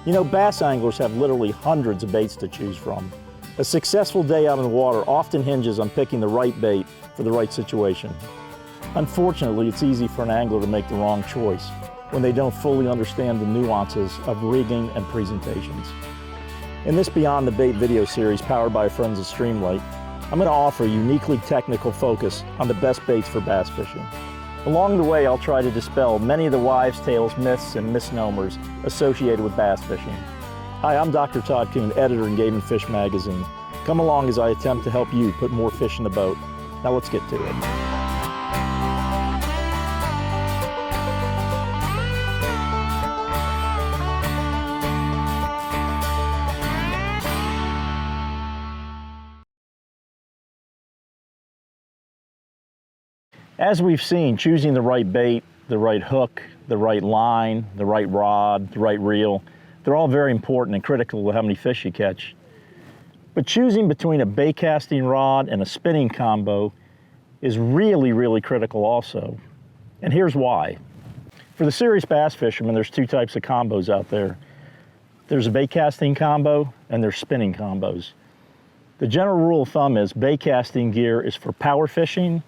You know, bass anglers have literally hundreds of baits to choose from. A successful day out in the water often hinges on picking the right bait for the right situation. Unfortunately, it's easy for an angler to make the wrong choice when they don't fully understand the nuances of rigging and presentations. In this Beyond the Bait video series powered by our friends at Streamlight, I'm going to offer a uniquely technical focus on the best baits for bass fishing. Along the way, I'll try to dispel many of the wives' tales, myths, and misnomers associated with bass fishing. Hi, I'm Dr. Todd Kuhn, editor in Game and Fish magazine. Come along as I attempt to help you put more fish in the boat. Now let's get to it. As we've seen, choosing the right bait, the right hook, the right line, the right rod, the right reel, they're all very important and critical to how many fish you catch. But choosing between a bait casting rod and a spinning combo is really critical also. And here's why. For the serious bass fishermen, there's two types of combos out there. There's a bait casting combo and there's spinning combos. The general rule of thumb is bait casting gear is for power fishing,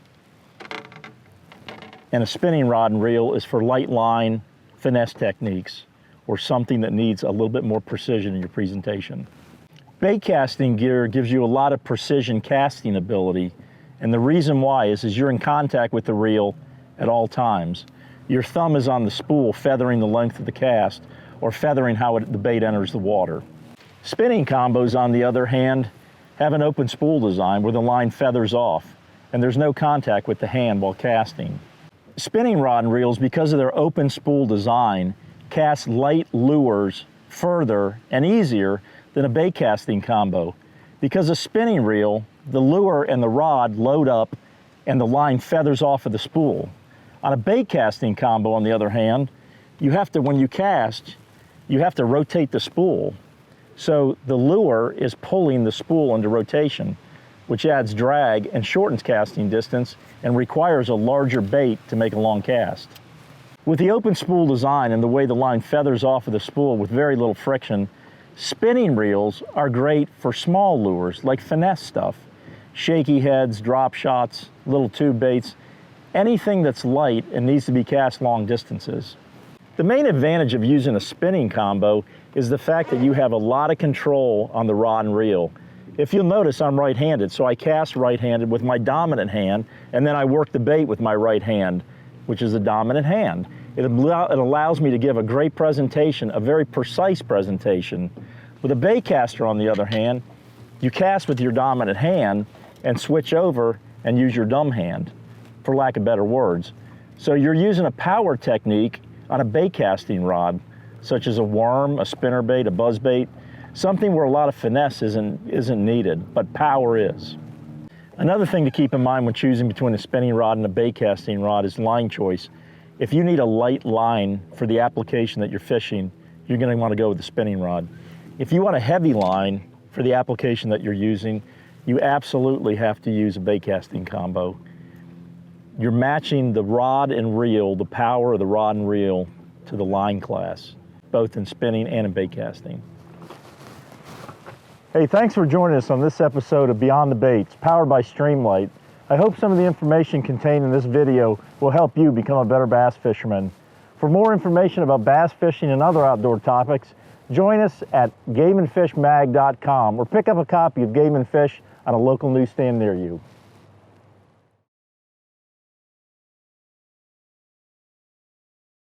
and a spinning rod and reel is for light line finesse techniques or something that needs a little bit more precision in your presentation. Bait casting gear gives you a lot of precision casting ability, and the reason why is you're in contact with the reel at all times. Your thumb is on the spool feathering the length of the cast or feathering how the bait enters the water. Spinning combos, on the other hand, have an open spool design where the line feathers off and there's no contact with the hand while casting. Spinning rod and reels, because of their open spool design, cast light lures further and easier than a bait casting combo. Because a spinning reel, the lure and the rod load up and the line feathers off of the spool. On a bait casting combo, on the other hand, you have to, when you cast, you have to rotate the spool. So the lure is pulling the spool into rotation, which adds drag and shortens casting distance and requires a larger bait to make a long cast. With the open spool design and the way the line feathers off of the spool with very little friction, spinning reels are great for small lures like finesse stuff, shaky heads, drop shots, little tube baits, anything that's light and needs to be cast long distances. The main advantage of using a spinning combo is the fact that you have a lot of control on the rod and reel. If you'll notice, I'm right-handed, so I cast right-handed with my dominant hand, and then I work the bait with my right hand, which is the dominant hand. It allows me to give a great presentation, a very precise presentation. With a bait caster, on the other hand, you cast with your dominant hand and switch over and use your dumb hand, for lack of better words. So you're using a power technique on a bait casting rod, such as a worm, a spinnerbait, a buzzbait, something where a lot of finesse isn't needed, but power is. Another thing to keep in mind when choosing between a spinning rod and a bait casting rod is line choice. If you need a light line for the application that you're fishing, you're going to want to go with the spinning rod. If you want a heavy line for the application that you're using, you absolutely have to use a bait casting combo. You're matching the rod and reel, the power of the rod and reel, to the line class, both in spinning and in bait casting. Hey, thanks for joining us on this episode of Beyond the Baits, powered by Streamlight. I hope some of the information contained in this video will help you become a better bass fisherman. For more information about bass fishing and other outdoor topics, join us at gameandfishmag.com or pick up a copy of Game and Fish on a local newsstand near you.